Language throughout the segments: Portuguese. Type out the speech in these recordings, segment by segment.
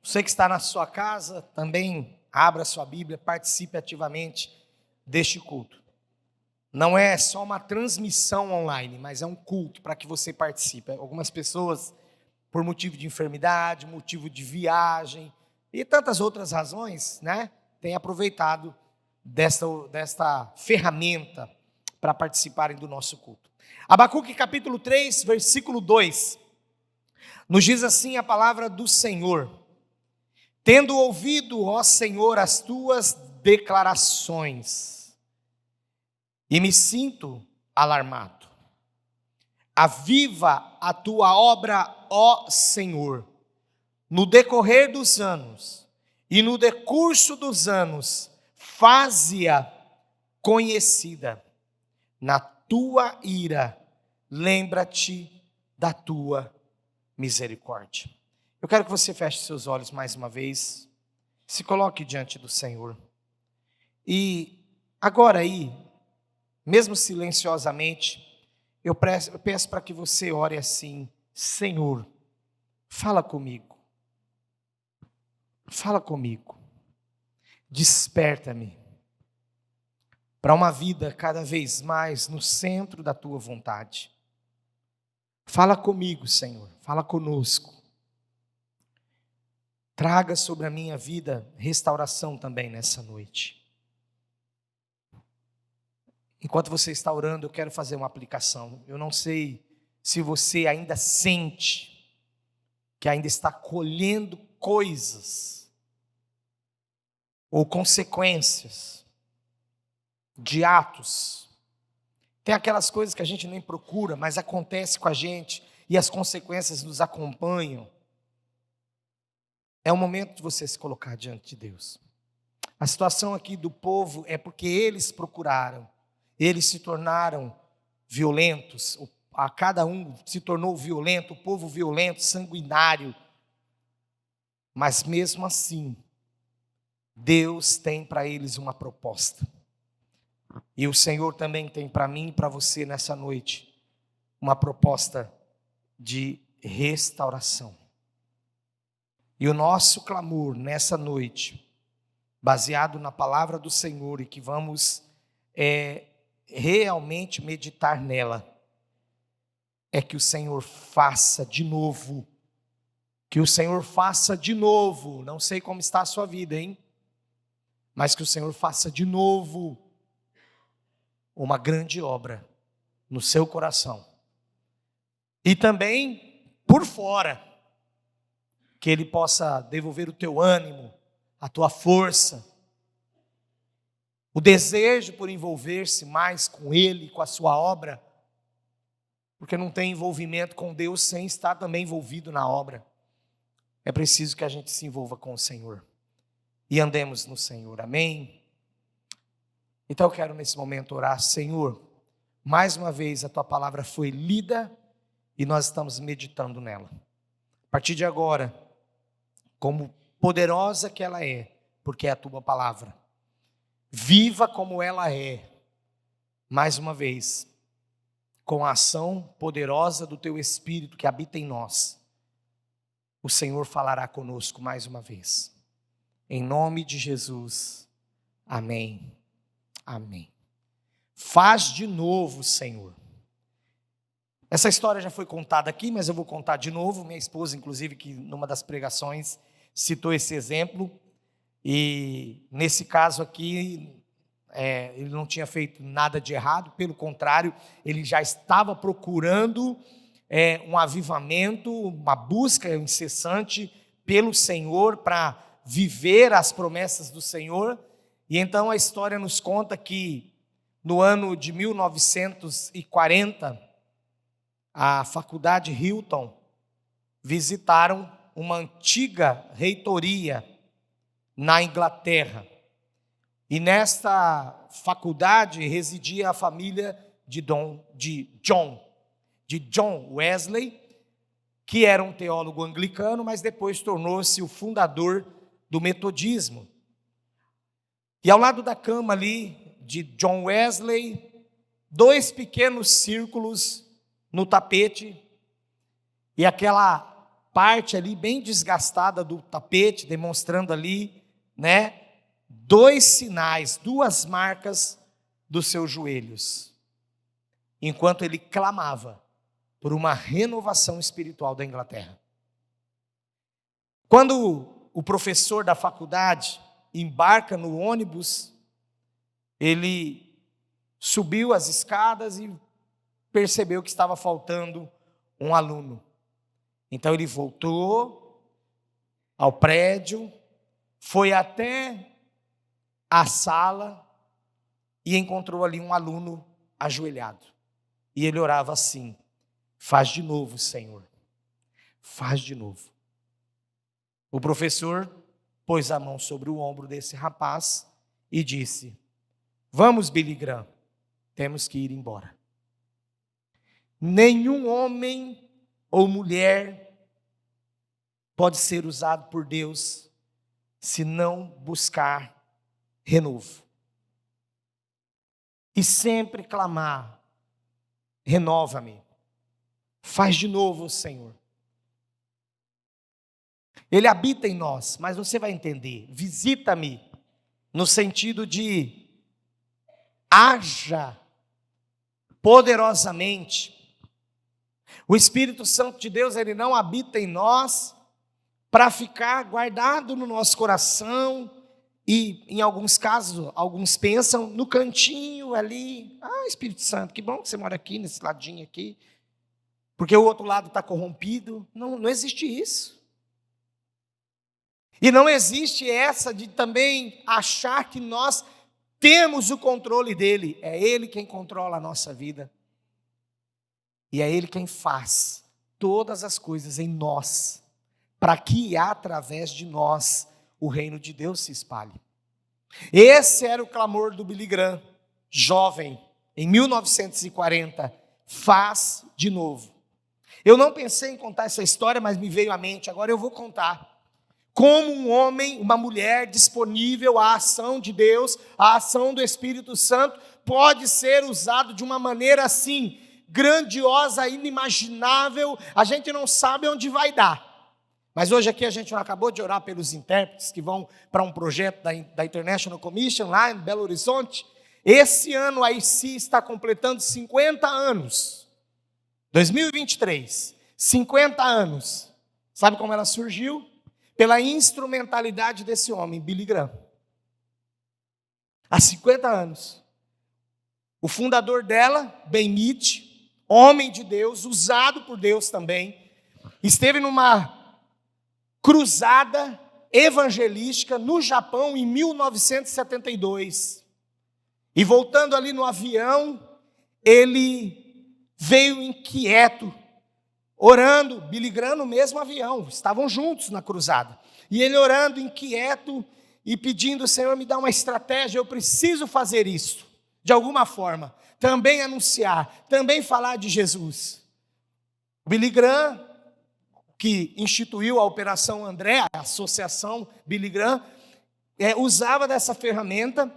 Você que está na sua casa, também abra sua Bíblia, participe ativamente deste culto. Não é só uma transmissão online, mas é um culto para que você participe. Algumas pessoas, por motivo de enfermidade, motivo de viagem e tantas outras razões, né, têm aproveitado desta ferramenta para participarem do nosso culto. Abacuque capítulo 3, versículo 2, nos diz assim a palavra do Senhor: tendo ouvido, ó Senhor, as tuas declarações, e me sinto alarmado. Aviva a tua obra, ó Senhor, no decorrer dos anos, e no decurso dos anos, faze-a conhecida. Na tua ira, lembra-te da tua misericórdia. Eu quero que você feche seus olhos mais uma vez, se coloque diante do Senhor. E agora aí, mesmo silenciosamente, eu peço para que você ore assim: Senhor, fala comigo. Fala comigo. Desperta-me para uma vida cada vez mais no centro da tua vontade. Fala comigo, Senhor. Fala conosco. Traga sobre a minha vida restauração também nessa noite. Enquanto você está orando, eu quero fazer uma aplicação. Eu não sei se você ainda sente que ainda está colhendo coisas ou consequências de atos. Tem aquelas coisas que a gente nem procura, mas acontece com a gente e as consequências nos acompanham. É o momento de você se colocar diante de Deus. A situação aqui do povo é porque eles procuraram. Eles se tornaram violentos, a cada um se tornou violento, o povo violento, sanguinário. Mas mesmo assim, Deus tem para eles uma proposta. E o Senhor também tem para mim e para você nessa noite uma proposta de restauração. E o nosso clamor nessa noite, baseado na palavra do Senhor, e que vamos realmente meditar nela, é que o Senhor faça de novo. Que o Senhor faça de novo. Não sei como está a sua vida, hein? Mas que o Senhor faça de novo uma grande obra no seu coração. E também por fora. Que Ele possa devolver o teu ânimo, a tua força, o desejo por envolver-se mais com Ele, com a sua obra, porque não tem envolvimento com Deus sem estar também envolvido na obra. É preciso que a gente se envolva com o Senhor e andemos no Senhor, amém? Então eu quero nesse momento orar: Senhor, mais uma vez a tua palavra foi lida e nós estamos meditando nela. A partir de agora, como poderosa que ela é, porque é a tua palavra, viva como ela é, mais uma vez, com a ação poderosa do teu Espírito que habita em nós, o Senhor falará conosco mais uma vez. Em nome de Jesus, amém, amém. Faz de novo, Senhor. Essa história já foi contada aqui, mas eu vou contar de novo. Minha esposa, inclusive, que numa das pregações citou esse exemplo. E nesse caso aqui, ele não tinha feito nada de errado, pelo contrário, ele já estava procurando um avivamento, uma busca incessante pelo Senhor para viver as promessas do Senhor. E então a história nos conta que no ano de 1940, a faculdade Hilton visitaram uma antiga reitoria na Inglaterra. E nesta faculdade residia a família de John Wesley, que era um teólogo anglicano, mas depois tornou-se o fundador do metodismo. E ao lado da cama ali de John Wesley, 2 pequenos círculos no tapete, e aquela parte ali bem desgastada do tapete, demonstrando ali, né, 2 sinais, 2 marcas dos seus joelhos, enquanto ele clamava por uma renovação espiritual da Inglaterra. Quando o professor da faculdade embarca no ônibus, ele subiu as escadas e percebeu que estava faltando um aluno. Então ele voltou ao prédio, foi até a sala e encontrou ali um aluno ajoelhado. E ele orava assim: faz de novo, Senhor, faz de novo. O professor pôs a mão sobre o ombro desse rapaz e disse: vamos, Billy Graham, temos que ir embora. Nenhum homem ou mulher pode ser usado por Deus se não buscar renovo. E sempre clamar: renova-me, faz de novo, Senhor. Ele habita em nós, mas você vai entender, visita-me, no sentido de haja poderosamente. O Espírito Santo de Deus, ele não habita em nós para ficar guardado no nosso coração e, em alguns casos, alguns pensam no cantinho ali. Ah, Espírito Santo, que bom que você mora aqui, nesse ladinho aqui, porque o outro lado está corrompido. Não, não existe isso. E não existe essa de também achar que nós temos o controle dele. É ele quem controla a nossa vida. E é ele quem faz todas as coisas em nós, para que através de nós o reino de Deus se espalhe. Esse era o clamor do Billy Graham, jovem, em 1940, faz de novo. Eu não pensei em contar essa história, mas me veio à mente, agora eu vou contar. Como um homem, uma mulher disponível à ação de Deus, à ação do Espírito Santo, pode ser usado de uma maneira assim, grandiosa, inimaginável. A gente não sabe onde vai dar. Mas hoje aqui a gente acabou de orar pelos intérpretes que vão para um projeto da International Commission lá em Belo Horizonte. Esse ano a IC está completando 50 anos. 2023, 50 anos. Sabe como ela surgiu? Pela instrumentalidade desse homem, Billy Graham. Há 50 anos. O fundador dela, Ben Mitch, homem de Deus, usado por Deus também, esteve numa cruzada evangelística no Japão em 1972. E voltando ali no avião, ele veio inquieto, orando, Billy Graham no mesmo avião, estavam juntos na cruzada. E ele orando, inquieto e pedindo: Senhor, me dá uma estratégia, eu preciso fazer isso, de alguma forma. Também anunciar, também falar de Jesus. Billy Graham, que instituiu a Operação André, a associação Billy Graham, usava dessa ferramenta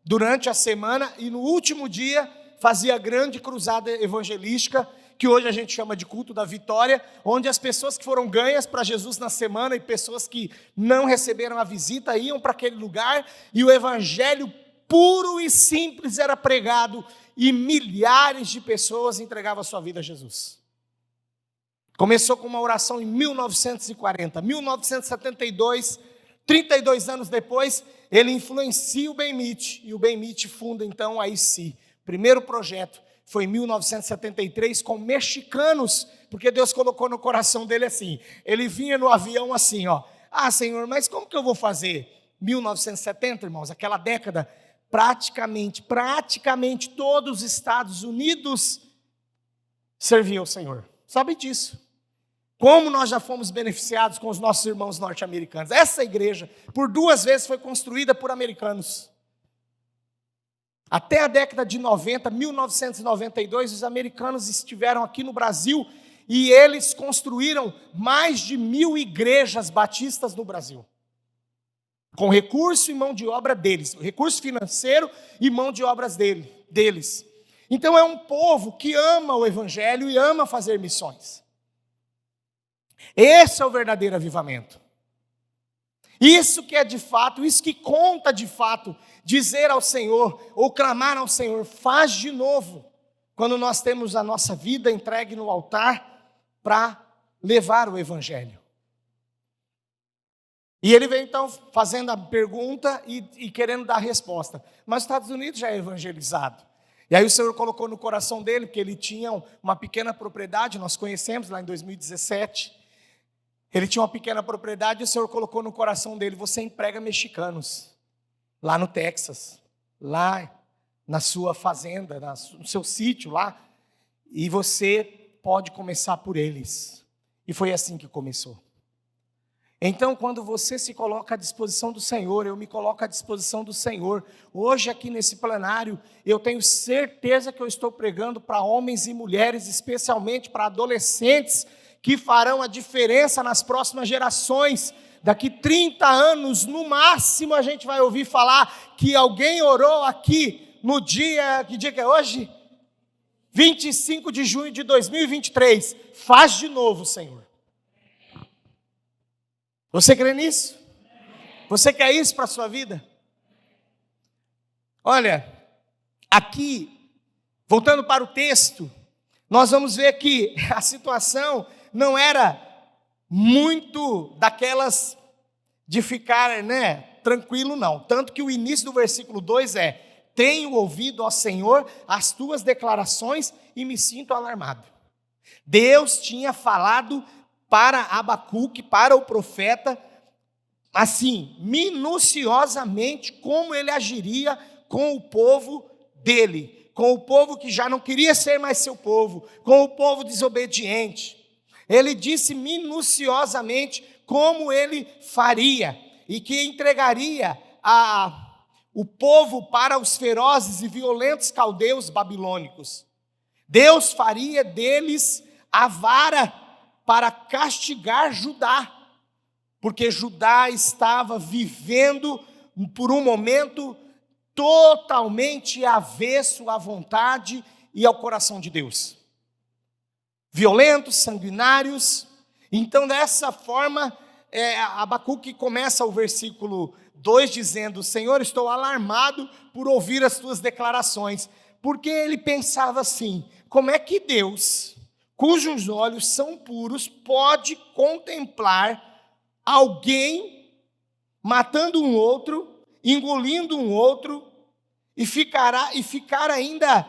durante a semana e no último dia fazia grande cruzada evangelística, que hoje a gente chama de culto da vitória, onde as pessoas que foram ganhas para Jesus na semana e pessoas que não receberam a visita iam para aquele lugar e o evangelho puro e simples era pregado e milhares de pessoas entregavam a sua vida a Jesus. Começou com uma oração em 1940, 1972, 32 anos depois, ele influencia o Ben Mitch e o Ben Mitch funda então a IC. Primeiro projeto foi em 1973 com mexicanos, porque Deus colocou no coração dele assim. Ele vinha no avião assim, ó. Ah, Senhor, mas como que eu vou fazer? 1970, irmãos, aquela década, praticamente todos os Estados Unidos serviam ao Senhor. Sabe disso? Como nós já fomos beneficiados com os nossos irmãos norte-americanos. Essa igreja, por 2 vezes, foi construída por americanos. Até a década de 90, 1992, os americanos estiveram aqui no Brasil e eles construíram mais de 1000 igrejas batistas no Brasil. Com recurso e mão de obra deles, recurso financeiro e mão de obras deles. Então é um povo que ama o Evangelho e ama fazer missões. Esse é o verdadeiro avivamento. Isso que é de fato, isso que conta de fato, dizer ao Senhor, ou clamar ao Senhor, faz de novo, quando nós temos a nossa vida entregue no altar para levar o Evangelho. E ele veio então fazendo a pergunta e querendo dar a resposta. Mas os Estados Unidos já é evangelizado. E aí o Senhor colocou no coração dele, porque ele tinha uma pequena propriedade, nós conhecemos lá em 2017. Ele tinha uma pequena propriedade e o Senhor colocou no coração dele: você emprega mexicanos, lá no Texas, lá na sua fazenda, no seu sítio lá, e você pode começar por eles. E foi assim que começou. Então, quando você se coloca à disposição do Senhor, eu me coloco à disposição do Senhor. Hoje aqui nesse plenário, eu tenho certeza que eu estou pregando para homens e mulheres, especialmente para adolescentes, que farão a diferença nas próximas gerações. Daqui 30 anos, no máximo, a gente vai ouvir falar que alguém orou aqui no dia, que dia que é hoje? 25 de junho de 2023. Faz de novo, Senhor. Você crê nisso? Você quer isso para a sua vida? Olha, aqui, voltando para o texto, nós vamos ver que a situação não era muito daquelas de ficar, tranquilo não. Tanto que o início do versículo 2 é: tenho ouvido, ó Senhor, as tuas declarações e me sinto alarmado. Deus tinha falado para Abacuque, para o profeta, assim, minuciosamente, como ele agiria com o povo dele, com o povo que já não queria ser mais seu povo, com o povo desobediente. Ele disse minuciosamente como ele faria, e que entregaria o povo para os ferozes e violentos caldeus babilônicos. Deus faria deles a vara para castigar Judá, porque Judá estava vivendo por um momento totalmente avesso à vontade e ao coração de Deus. Violentos, sanguinários. Então, dessa forma, Abacuque começa o versículo 2 dizendo: Senhor, estou alarmado por ouvir as tuas declarações. Porque ele pensava assim: como é que Deus, cujos olhos são puros, pode contemplar alguém matando um outro, engolindo um outro, e ficar ainda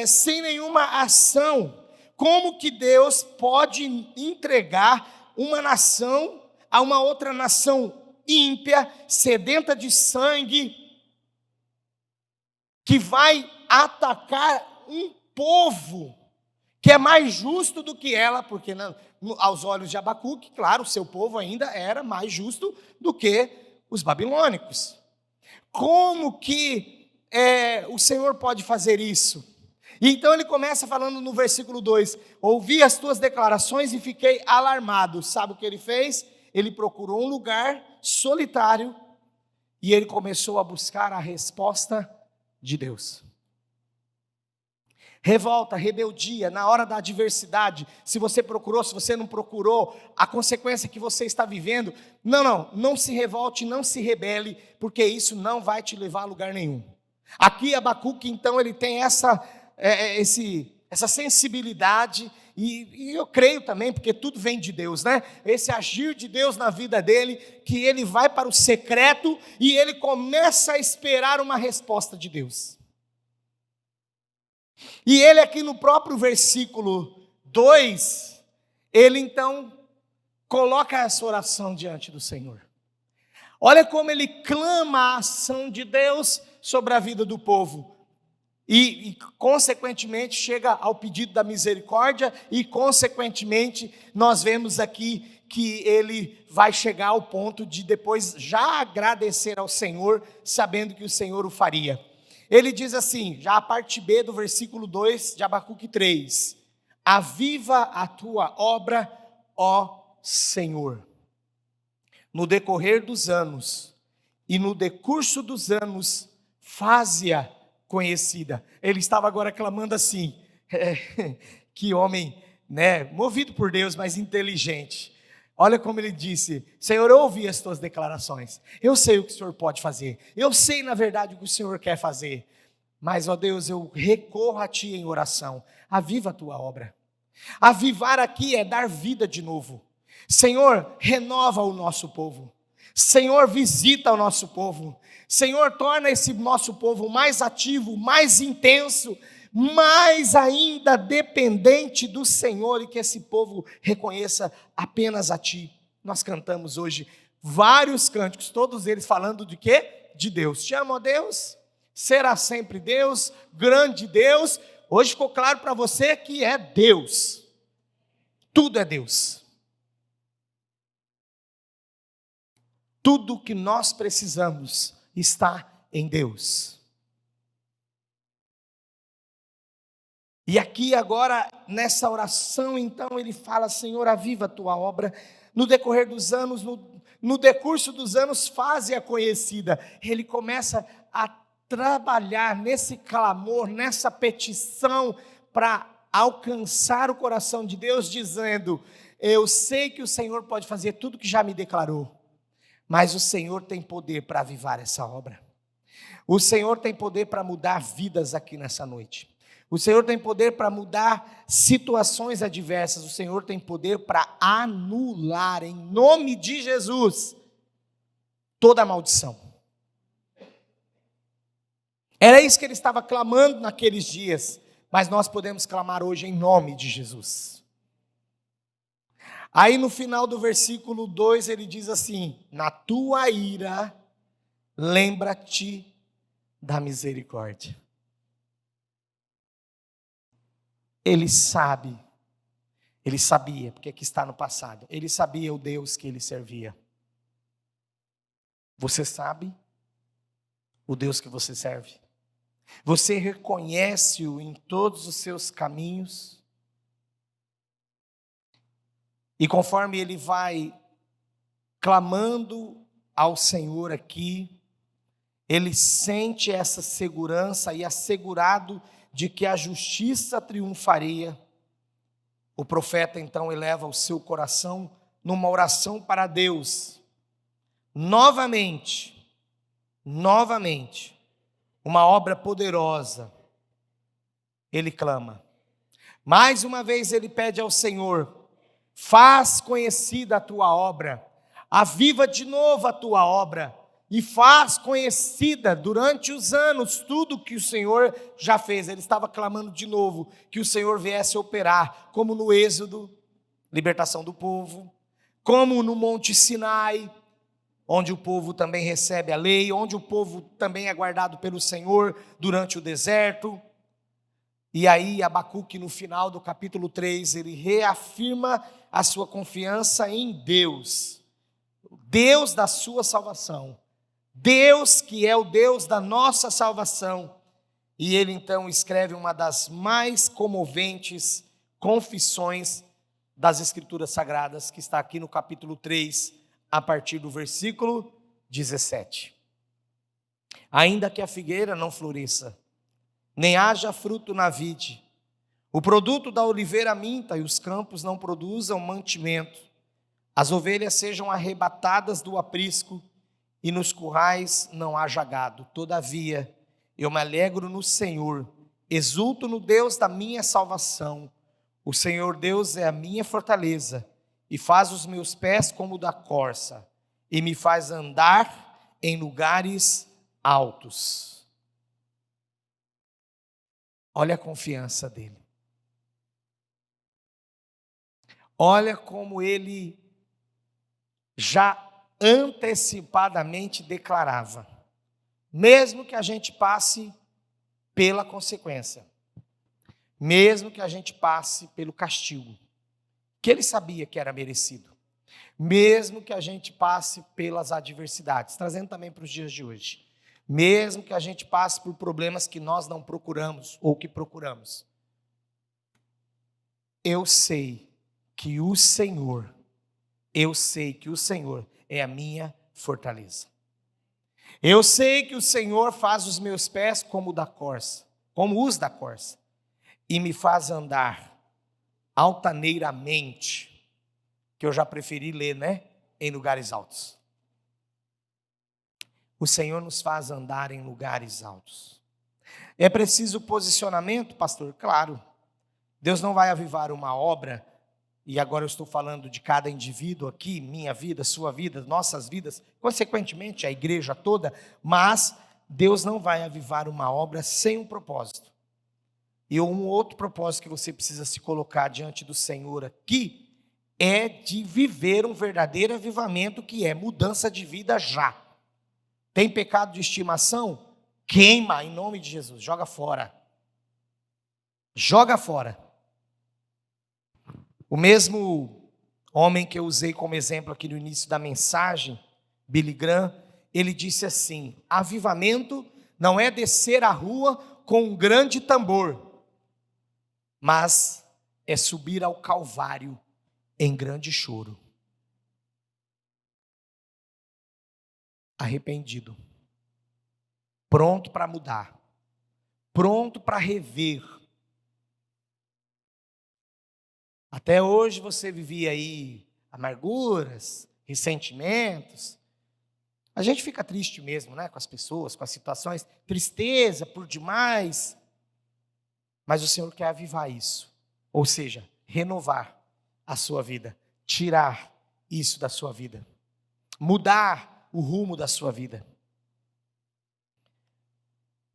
sem nenhuma ação? Como que Deus pode entregar uma nação a uma outra nação ímpia, sedenta de sangue, que vai atacar um povo que é mais justo do que ela? Porque aos olhos de Abacuque, claro, o seu povo ainda era mais justo do que os babilônicos. Como que o Senhor pode fazer isso? E então ele começa falando no versículo 2: ouvi as tuas declarações e fiquei alarmado. Sabe o que ele fez? Ele procurou um lugar solitário e ele começou a buscar a resposta de Deus. Revolta, rebeldia, na hora da adversidade, se você procurou, se você não procurou, a consequência que você está vivendo, não se revolte, não se rebele, porque isso não vai te levar a lugar nenhum. Aqui Abacuque, então, ele tem essa sensibilidade, e eu creio também, porque tudo vem de Deus, esse agir de Deus na vida dele, que ele vai para o secreto, e ele começa a esperar uma resposta de Deus. E ele aqui no próprio versículo 2, ele então coloca essa oração diante do Senhor. Olha como ele clama a ação de Deus sobre a vida do povo. E consequentemente chega ao pedido da misericórdia, e consequentemente nós vemos aqui que ele vai chegar ao ponto de depois já agradecer ao Senhor, sabendo que o Senhor o faria. Ele diz assim, já a parte B do versículo 2 de Abacuque 3: aviva a tua obra, ó Senhor, no decorrer dos anos, e no decurso dos anos, faze-a conhecida. Ele estava agora clamando assim, que homem, movido por Deus, mas inteligente. Olha como ele disse: Senhor, eu ouvi as tuas declarações, eu sei o que o Senhor pode fazer, eu sei na verdade o que o Senhor quer fazer, mas ó Deus, eu recorro a Ti em oração, aviva a Tua obra. Avivar aqui é dar vida de novo. Senhor, renova o nosso povo. Senhor, visita o nosso povo. Senhor, torna esse nosso povo mais ativo, mais intenso, mais ainda dependente do Senhor, e que esse povo reconheça apenas a Ti. Nós cantamos hoje vários cânticos, todos eles falando de quê? De Deus. Te amo, ó Deus, será sempre Deus, grande Deus. Hoje ficou claro para você que é Deus. Tudo é Deus. Tudo que nós precisamos está em Deus. E aqui agora, nessa oração, então, ele fala: Senhor, aviva a tua obra, no decorrer dos anos, no decurso dos anos, faze-a conhecida. Ele começa a trabalhar nesse clamor, nessa petição, para alcançar o coração de Deus, dizendo: eu sei que o Senhor pode fazer tudo que já me declarou, mas o Senhor tem poder para avivar essa obra. O Senhor tem poder para mudar vidas aqui nessa noite. O Senhor tem poder para mudar situações adversas. O Senhor tem poder para anular, em nome de Jesus, toda a maldição. Era isso que ele estava clamando naqueles dias, mas nós podemos clamar hoje em nome de Jesus. Aí no final do versículo 2 ele diz assim: na tua ira, lembra-te da misericórdia. Ele sabia, porque aqui está no passado, ele sabia o Deus que ele servia. Você sabe o Deus que você serve? Você reconhece-o em todos os seus caminhos? E conforme ele vai clamando ao Senhor aqui, ele sente essa segurança e assegurado de que a justiça triunfaria. O profeta então eleva o seu coração numa oração para Deus. Novamente, uma obra poderosa, ele clama. Mais uma vez ele pede ao Senhor: faz conhecida a tua obra, aviva de novo a tua obra, e faz conhecida durante os anos tudo que o Senhor já fez. Ele estava clamando de novo que o Senhor viesse operar, como no Êxodo, libertação do povo, como no Monte Sinai, onde o povo também recebe a lei, onde o povo também é guardado pelo Senhor durante o deserto. E aí Abacuque, no final do capítulo 3, ele reafirma a sua confiança em Deus, Deus da sua salvação, Deus que é o Deus da nossa salvação. E ele então escreve uma das mais comoventes confissões das Escrituras Sagradas, que está aqui no capítulo 3, a partir do versículo 17. Ainda que a figueira não floresça, nem haja fruto na vide, o produto da oliveira minta e os campos não produzam mantimento, as ovelhas sejam arrebatadas do aprisco e nos currais não haja gado, todavia eu me alegro no Senhor, exulto no Deus da minha salvação. O Senhor Deus é a minha fortaleza e faz os meus pés como da corça e me faz andar em lugares altos. Olha a confiança dele. Olha como ele já antecipadamente declarava: mesmo que a gente passe pela consequência, mesmo que a gente passe pelo castigo, que ele sabia que era merecido, mesmo que a gente passe pelas adversidades, trazendo também para os dias de hoje, mesmo que a gente passe por problemas que nós não procuramos ou que procuramos, eu sei que o Senhor é a minha fortaleza. Eu sei que o Senhor faz os meus pés como os da corça, e me faz andar altaneiramente, que eu já preferi ler, né? Em lugares altos. O Senhor nos faz andar em lugares altos. É preciso posicionamento, pastor? Claro. Deus não vai avivar uma obra, e agora eu estou falando de cada indivíduo aqui, minha vida, sua vida, nossas vidas, consequentemente a igreja toda, mas Deus não vai avivar uma obra sem um propósito. E um outro propósito que você precisa se colocar diante do Senhor aqui, é de viver um verdadeiro avivamento, que é mudança de vida já. Tem pecado de estimação? Queima em nome de Jesus, joga fora. Joga fora. O mesmo homem que eu usei como exemplo aqui no início da mensagem, Billy Graham, ele disse assim: avivamento não é descer a rua com um grande tambor, mas é subir ao Calvário em grande choro. Arrependido, pronto para mudar, pronto para rever. Até hoje você vivia aí amarguras, ressentimentos. A gente fica triste mesmo, né, com as pessoas, com as situações, tristeza por demais. Mas o Senhor quer avivar isso, ou seja, renovar a sua vida, tirar isso da sua vida, mudar o rumo da sua vida.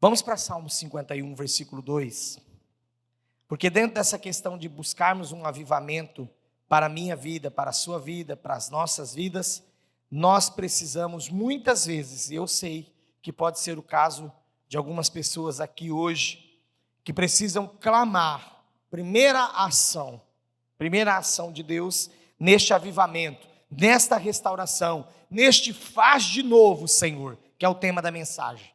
Vamos para Salmo 51, versículo 2. Porque dentro dessa questão de buscarmos um avivamento para a minha vida, para a sua vida, para as nossas vidas, nós precisamos muitas vezes, e eu sei que pode ser o caso de algumas pessoas aqui hoje, que precisam clamar, primeira ação de Deus neste avivamento, nesta restauração, neste faz de novo, Senhor, que é o tema da mensagem.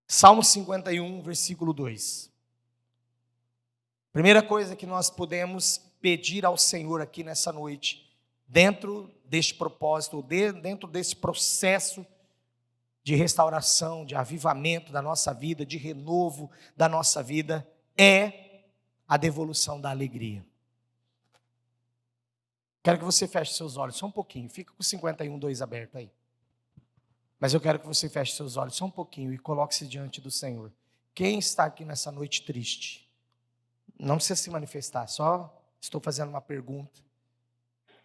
Salmo 51, versículo 2. Primeira coisa que nós podemos pedir ao Senhor aqui nessa noite, dentro deste propósito, dentro desse processo de restauração, de avivamento da nossa vida, de renovo da nossa vida, é a devolução da alegria. Quero que você feche seus olhos só um pouquinho, fica com o 51:2 aberto aí. Mas eu quero que você feche seus olhos só um pouquinho e coloque-se diante do Senhor. Quem está aqui nessa noite triste? Não precisa se manifestar, só estou fazendo uma pergunta.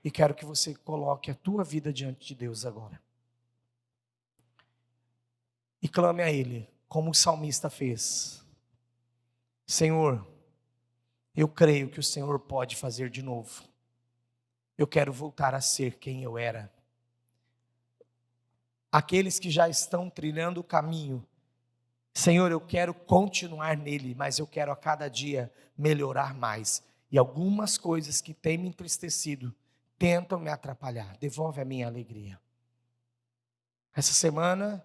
E quero que você coloque a tua vida diante de Deus agora. E clame a Ele, como o salmista fez. Senhor, eu creio que o Senhor pode fazer de novo. Eu quero voltar a ser quem eu era. Aqueles que já estão trilhando o caminho, Senhor, eu quero continuar nele, mas eu quero a cada dia melhorar mais. E algumas coisas que têm me entristecido tentam me atrapalhar. Devolve a minha alegria. Essa semana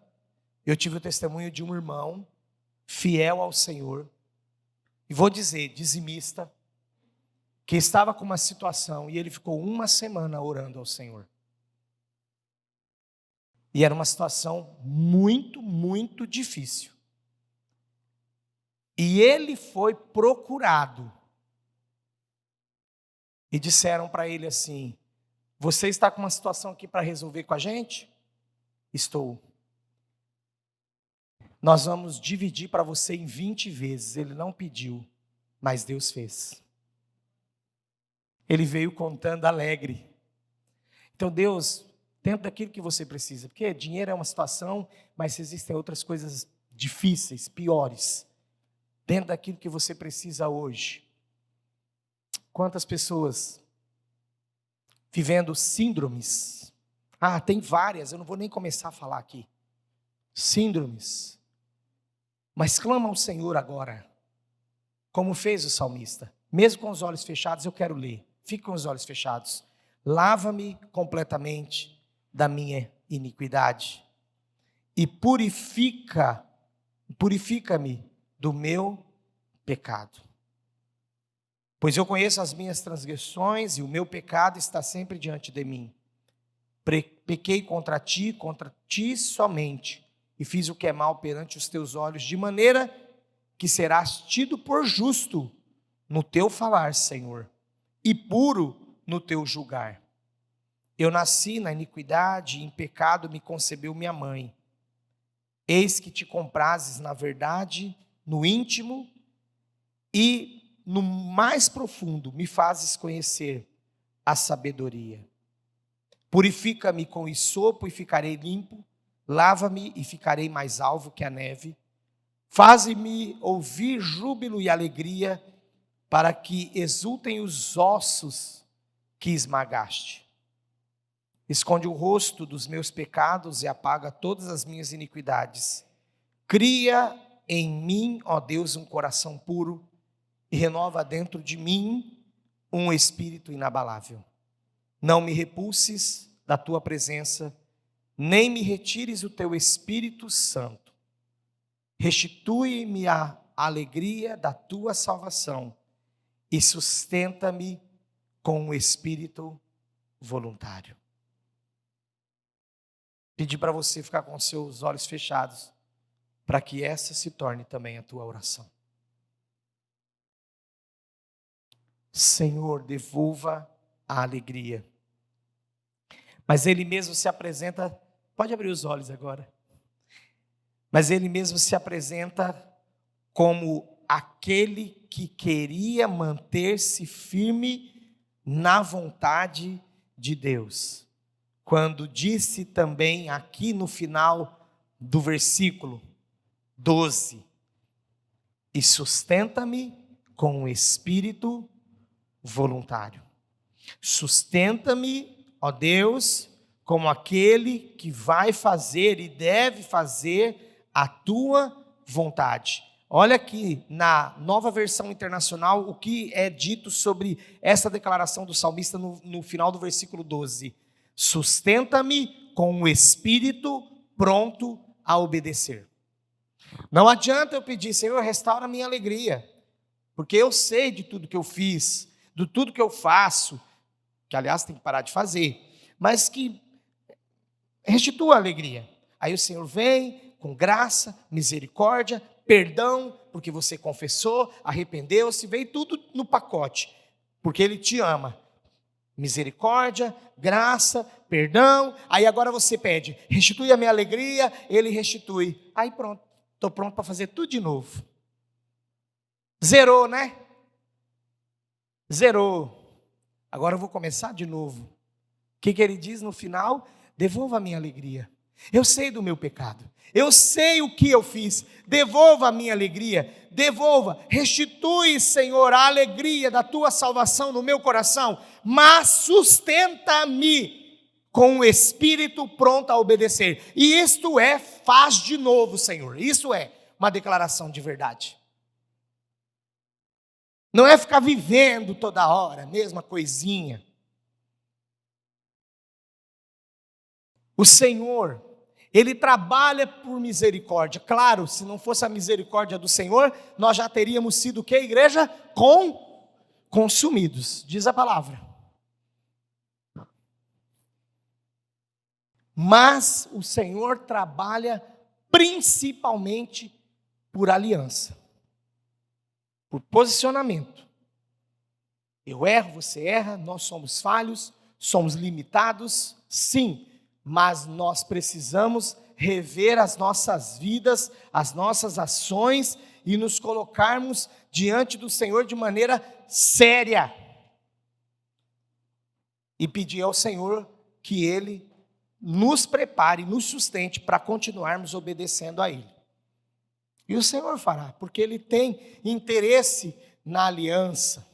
eu tive o testemunho de um irmão fiel ao Senhor, e vou dizer, dizimista, que estava com uma situação e ele ficou uma semana orando ao Senhor. E era uma situação muito, muito difícil. E ele foi procurado. E disseram para ele assim: você está com uma situação aqui para resolver com a gente? Estou. Nós vamos dividir para você em 20 vezes. Ele não pediu, mas Deus fez. Ele veio contando alegre. Então Deus, dentro daquilo que você precisa, porque dinheiro é uma situação, mas existem outras coisas difíceis, piores. Dentro daquilo que você precisa hoje. Quantas pessoas vivendo síndromes? Tem várias, eu não vou nem começar a falar aqui. Síndromes. Mas clama ao Senhor agora, como fez o salmista. Mesmo com os olhos fechados, eu quero ler. Fique com os olhos fechados. Lava-me completamente da minha iniquidade e purifica-me do meu pecado. Pois eu conheço as minhas transgressões e o meu pecado está sempre diante de mim. Pequei contra ti somente, e fiz o que é mal perante os teus olhos, de maneira que serás tido por justo no teu falar, Senhor, e puro no teu julgar. Eu nasci na iniquidade, e em pecado me concebeu minha mãe. Eis que te comprases na verdade, no íntimo e no mais profundo me fazes conhecer a sabedoria. Purifica-me com hisopo e ficarei limpo, lava-me e ficarei mais alvo que a neve. Faze-me ouvir júbilo e alegria, para que exultem os ossos que esmagaste. Esconde o rosto dos meus pecados e apaga todas as minhas iniquidades. Cria em mim, ó Deus, um coração puro e renova dentro de mim um espírito inabalável. Não me repulses da tua presença, nem me retires o teu Espírito Santo. Restitui-me a alegria da tua salvação e sustenta-me com um espírito voluntário. Pedi para você ficar com seus olhos fechados, para que essa se torne também a tua oração. Senhor, devolva a alegria. Mas Ele mesmo se apresenta, pode abrir os olhos agora. Mas Ele mesmo se apresenta como aquele que queria manter-se firme na vontade de Deus. Quando disse também aqui no final do versículo 12: e sustenta-me com o espírito voluntário. Sustenta-me, ó Deus, como aquele que vai fazer e deve fazer a tua vontade. Olha aqui na Nova Versão Internacional o que é dito sobre essa declaração do salmista no final do versículo 12. Sustenta-me com o espírito pronto a obedecer. Não adianta eu pedir, Senhor, restaura a minha alegria, porque eu sei de tudo que eu fiz, de tudo que eu faço, que aliás tem que parar de fazer, mas que restitua a alegria. Aí o Senhor vem com graça, misericórdia, perdão, porque você confessou, arrependeu-se, veio tudo no pacote, porque Ele te ama. Misericórdia, graça, perdão. Aí agora você pede, restitui a minha alegria, Ele restitui. Aí pronto, estou pronto para fazer tudo de novo. Zerou, né? Zerou. Agora eu vou começar de novo. O que Ele diz no final? Devolva a minha alegria. Eu sei do meu pecado. Eu sei o que eu fiz. Devolva a minha alegria. Devolva, restitui, Senhor, a alegria da tua salvação no meu coração, mas sustenta-me com o espírito pronto a obedecer. E isto é, faz de novo, Senhor. Isso é uma declaração de verdade. Não é ficar vivendo toda hora, mesma coisinha. O Senhor, Ele trabalha por misericórdia. Claro, se não fosse a misericórdia do Senhor, nós já teríamos sido o que, igreja? Consumidos, diz a palavra. Mas o Senhor trabalha principalmente por aliança, por posicionamento. Eu erro, você erra, nós somos falhos, somos limitados, sim. Mas nós precisamos rever as nossas vidas, as nossas ações e nos colocarmos diante do Senhor de maneira séria. E pedir ao Senhor que Ele nos prepare, nos sustente para continuarmos obedecendo a Ele. E o Senhor fará, porque Ele tem interesse na aliança.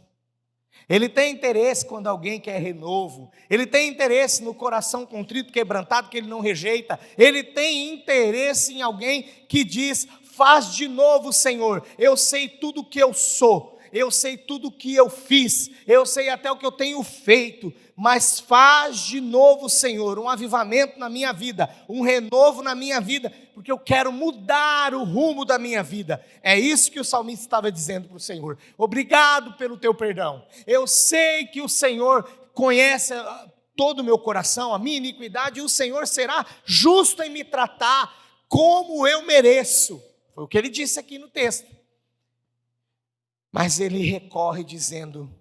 Ele tem interesse quando alguém quer renovo. Ele tem interesse no coração contrito, quebrantado, que Ele não rejeita. Ele tem interesse em alguém que diz, faz de novo, Senhor. Eu sei tudo o que eu sou. Eu sei tudo o que eu fiz. Eu sei até o que eu tenho feito. Mas faz de novo, Senhor, um avivamento na minha vida, um renovo na minha vida, porque eu quero mudar o rumo da minha vida. É isso que o salmista estava dizendo para o Senhor. Obrigado pelo teu perdão. Eu sei que o Senhor conhece todo o meu coração, a minha iniquidade, e o Senhor será justo em me tratar como eu mereço. Foi o que ele disse aqui no texto. Mas ele recorre dizendo,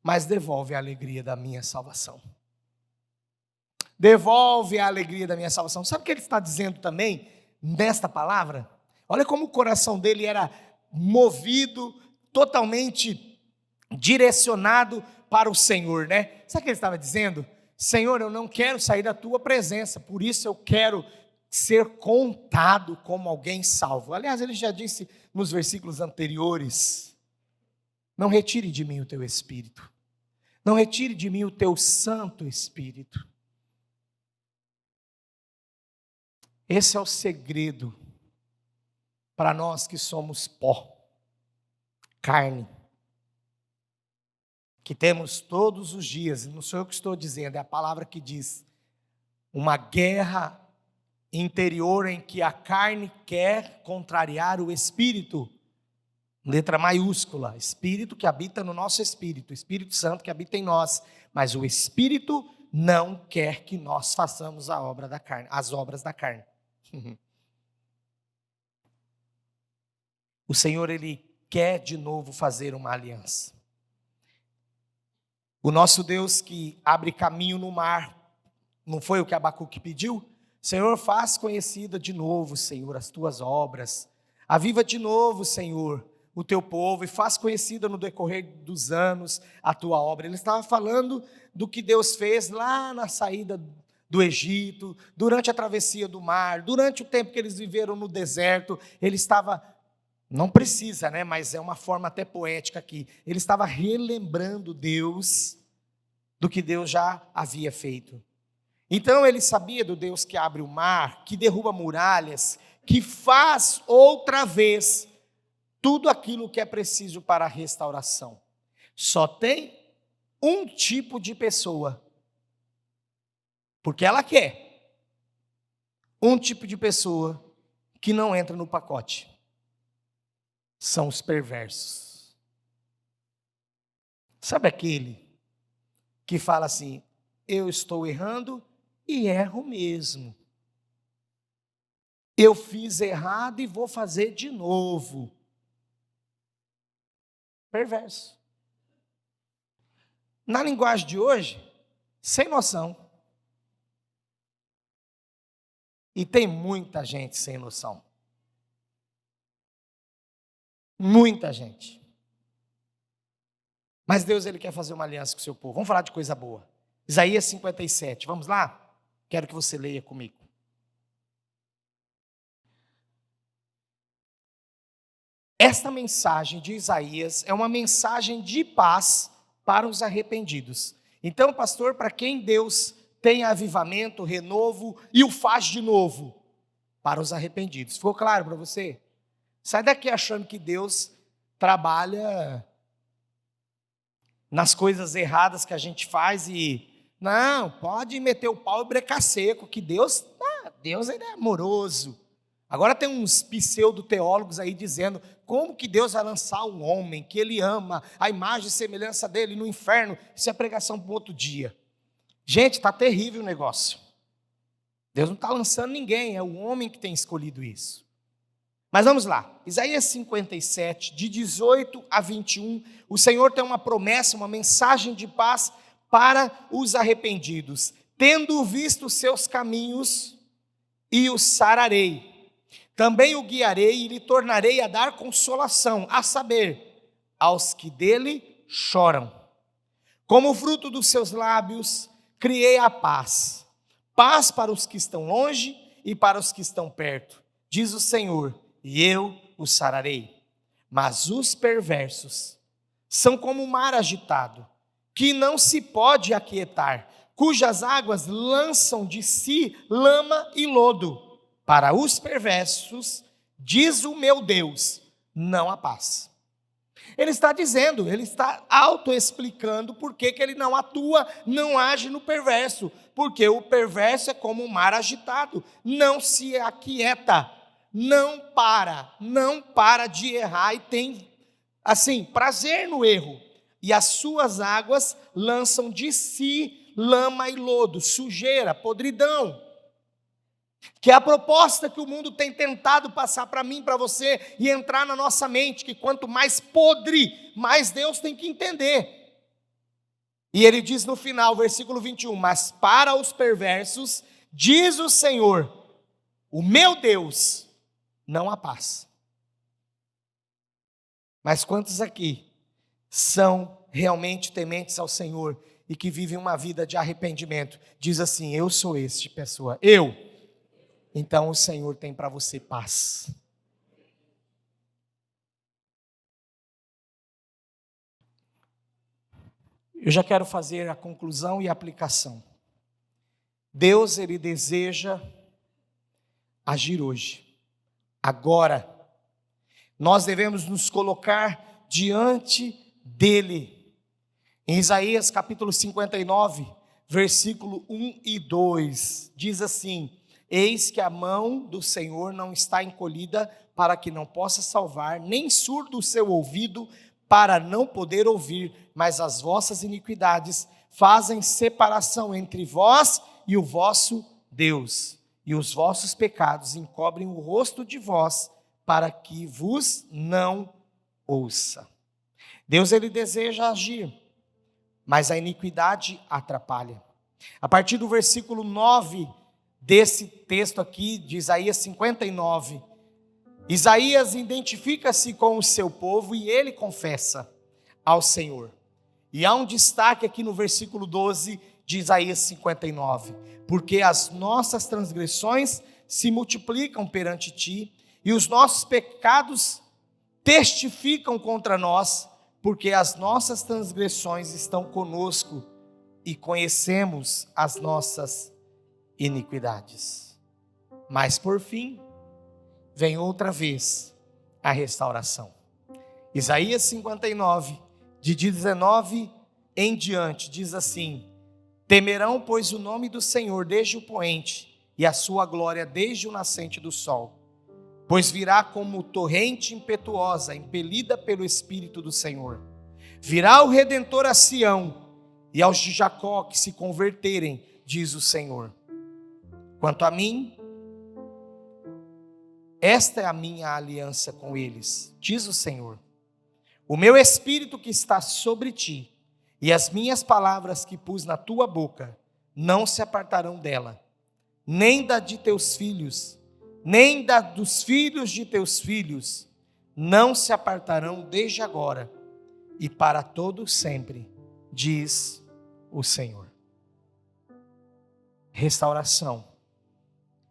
mas devolve a alegria da minha salvação. Devolve a alegria da minha salvação. Sabe o que ele está dizendo também nesta palavra? Olha como o coração dele era movido, totalmente direcionado para o Senhor, né? Sabe o que ele estava dizendo? Senhor, eu não quero sair da tua presença, por isso eu quero ser contado como alguém salvo. Aliás, ele já disse nos versículos anteriores: não retire de mim o teu Espírito, não retire de mim o teu Santo Espírito. Esse é o segredo para nós que somos pó, carne, que temos todos os dias, não sou eu que estou dizendo, é a palavra que diz, uma guerra interior em que a carne quer contrariar o Espírito, letra maiúscula, Espírito que habita no nosso Espírito, Espírito Santo que habita em nós, mas o Espírito não quer que nós façamos a obra da carne, as obras da carne. O Senhor, Ele quer de novo fazer uma aliança. O nosso Deus que abre caminho no mar, não foi o que Abacuque pediu? Senhor, faz conhecida de novo, Senhor, as tuas obras. Aviva de novo, Senhor, o teu povo e faz conhecida no decorrer dos anos a tua obra. Ele estava falando do que Deus fez lá na saída do Egito, durante a travessia do mar, durante o tempo que eles viveram no deserto. Ele estava, não precisa, né, mas é uma forma até poética aqui, ele estava relembrando Deus do que Deus já havia feito. Então ele sabia do Deus que abre o mar, que derruba muralhas, que faz outra vez tudo aquilo que é preciso para a restauração. Só tem um tipo de pessoa, porque ela quer, um tipo de pessoa que não entra no pacote, são os perversos. Sabe aquele que fala assim, eu estou errando e erro mesmo. Eu fiz errado e vou fazer de novo. Perverso. Na linguagem de hoje, sem noção. E tem muita gente sem noção. Muita gente. Mas Deus, Ele quer fazer uma aliança com o seu povo. Vamos falar de coisa boa. Isaías 57, vamos lá? Quero que você leia comigo. Esta mensagem de Isaías é uma mensagem de paz para os arrependidos. Então, pastor, para quem Deus tem avivamento, renovo e o faz de novo? Para os arrependidos. Ficou claro para você? Sai daqui achando que Deus trabalha nas coisas erradas que a gente faz e não, pode meter o pau e brecar seco, que Deus ele é amoroso. Agora tem uns pseudo-teólogos aí dizendo como que Deus vai lançar um homem que Ele ama, a imagem e semelhança dele no inferno. Isso é pregação para um outro dia. Gente, está terrível o negócio. Deus não está lançando ninguém, é o homem que tem escolhido isso. Mas vamos lá, Isaías 57, de 18 a 21, o Senhor tem uma promessa, uma mensagem de paz para os arrependidos. Tendo visto os seus caminhos, e o sararei. Também o guiarei e lhe tornarei a dar consolação, a saber, aos que dele choram. Como fruto dos seus lábios, criei a paz. Paz para os que estão longe e para os que estão perto, diz o Senhor, e eu os sararei. Mas os perversos são como o mar agitado, que não se pode aquietar, cujas águas lançam de si lama e lodo. Para os perversos, diz o meu Deus, não há paz. Ele está dizendo, ele está autoexplicando por que ele não atua, não age no perverso. Porque o perverso é como o mar agitado, não se aquieta, não para de errar e tem, assim, prazer no erro. E as suas águas lançam de si lama e lodo, sujeira, podridão. Que é a proposta que o mundo tem tentado passar para mim, para você, e entrar na nossa mente, que quanto mais podre, mais Deus tem que entender. E ele diz no final, versículo 21, mas para os perversos, diz o Senhor, o meu Deus, não há paz. Mas quantos aqui são realmente tementes ao Senhor e que vivem uma vida de arrependimento? Diz assim, eu sou este pessoa, eu. Então o Senhor tem para você paz. Eu já quero fazer a conclusão e a aplicação. Deus, Ele deseja agir hoje, agora. Nós devemos nos colocar diante dEle. Em Isaías capítulo 59, versículo 1 e 2, diz assim, eis que a mão do Senhor não está encolhida para que não possa salvar, nem surdo o seu ouvido para não poder ouvir, mas as vossas iniquidades fazem separação entre vós e o vosso Deus, e os vossos pecados encobrem o rosto de vós, para que vos não ouça. Deus, Ele deseja agir, mas a iniquidade atrapalha. A partir do versículo 9 desse texto aqui, de Isaías 59, Isaías identifica-se com o seu povo e ele confessa ao Senhor. E há um destaque aqui no versículo 12 de Isaías 59. Porque as nossas transgressões se multiplicam perante ti, e os nossos pecados testificam contra nós, porque as nossas transgressões estão conosco e conhecemos as nossas iniquidades. Mas por fim, vem outra vez a restauração. Isaías 59, de 19 em diante, diz assim, temerão, pois, o nome do Senhor desde o poente, e a sua glória desde o nascente do sol. Pois virá como torrente impetuosa, impelida pelo Espírito do Senhor. Virá o Redentor a Sião, e aos de Jacó que se converterem, diz o Senhor. Quanto a mim, esta é a minha aliança com eles, diz o Senhor. O meu Espírito que está sobre ti, e as minhas palavras que pus na tua boca, não se apartarão dela, nem da de teus filhos, nem da dos filhos de teus filhos, não se apartarão desde agora, e para todo sempre, diz o Senhor. Restauração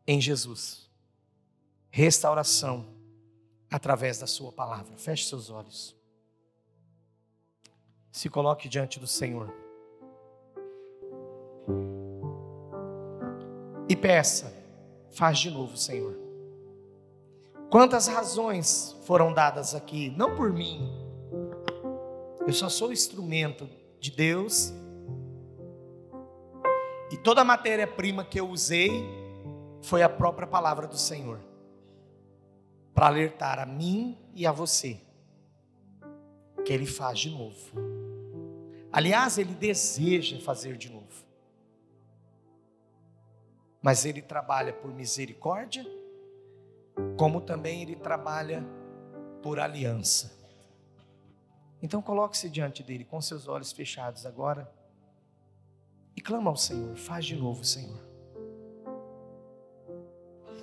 em Jesus. Restauração através da sua palavra. Feche seus olhos. Se coloque diante do Senhor. E peça, faz de novo, Senhor. Quantas razões foram dadas aqui, não por mim. Eu só sou instrumento de Deus. E toda a matéria-prima que eu usei foi a própria palavra do Senhor, para alertar a mim e a você que Ele faz de novo. Aliás, Ele deseja fazer de novo, mas Ele trabalha por misericórdia, como também Ele trabalha por aliança. Então coloque-se diante dEle com seus olhos fechados agora e clama ao Senhor, faz de novo, Senhor.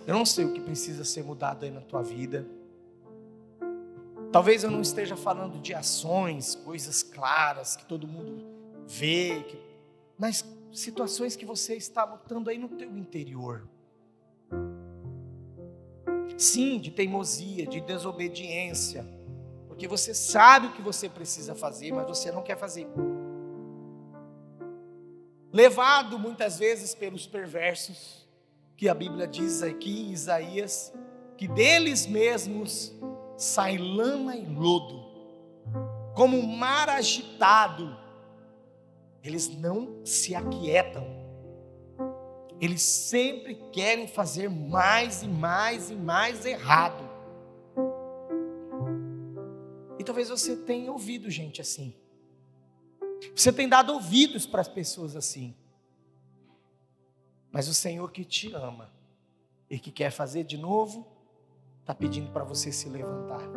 Eu não sei o que precisa ser mudado aí na tua vida. Talvez eu não esteja falando de ações, coisas claras que todo mundo vê, mas situações que você está lutando aí no teu interior. Sim, de teimosia, de desobediência, porque você sabe o que você precisa fazer, mas você não quer fazer. Levado muitas vezes pelos perversos, que a Bíblia diz aqui em Isaías, que deles mesmos sai lama e lodo, como um mar agitado. Eles não se aquietam, eles sempre querem fazer mais e mais e mais errado. E talvez você tenha ouvido gente assim, você tem dado ouvidos para as pessoas assim, mas o Senhor que te ama e que quer fazer de novo, está pedindo para você se levantar.